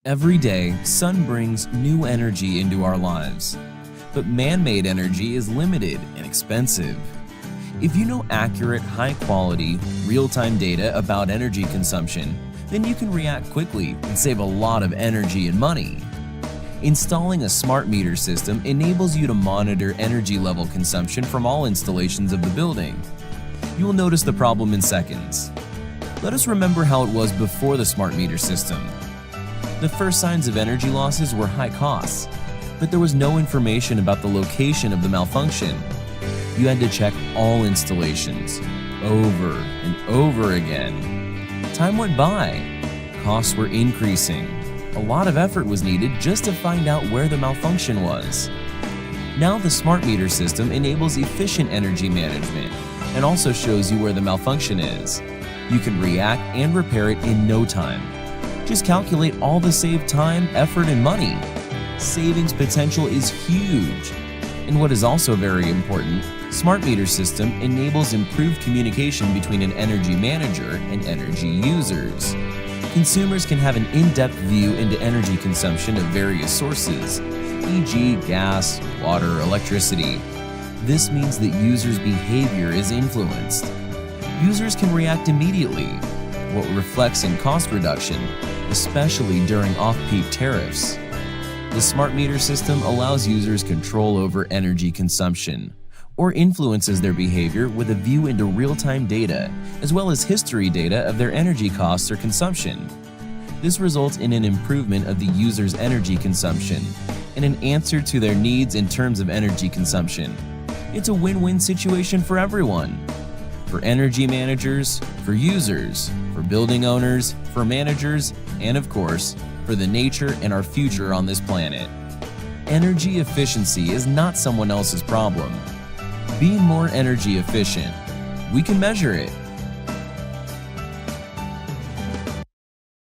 Every day, sun brings new energy into our lives. But man-made energy is limited and expensive. If you know accurate, high-quality, real-time data about energy consumption, then you can react quickly and save a lot of energy and money. Installing a smart meter system enables you to monitor energy level consumption from all installations of the building. You will notice the problem in seconds. Let us remember how it was before the smart meter system. The first signs of energy losses were high costs, but there was no information about the location of the malfunction. You had to check all installations over and over again. Time went by. Costs were increasing. A lot of effort was needed just to find out where the malfunction was. Now the smart meter system enables efficient energy management and also shows you where the malfunction is. You can react and repair it in no time. Just calculate all the saved time, effort, and money. Savings potential is huge. And what is also very important, smart meter system enables improved communication between an energy manager and energy users. Consumers can have an in-depth view into energy consumption of various sources, e.g. gas, water, electricity. This means that users' behavior is influenced. Users can react immediately, what reflects in cost reduction, especially during off-peak tariffs. The smart meter system allows users control over energy consumption, or influences their behavior with a view into real-time data, as well as history data of their energy costs or consumption. This results in an improvement of the user's energy consumption and an answer to their needs in terms of energy consumption. It's a win-win situation for everyone. For energy managers, for users, for building owners, for managers, and of course, for the nature and our future on this planet. Energy efficiency is not someone else's problem. Being more energy efficient, we can measure it.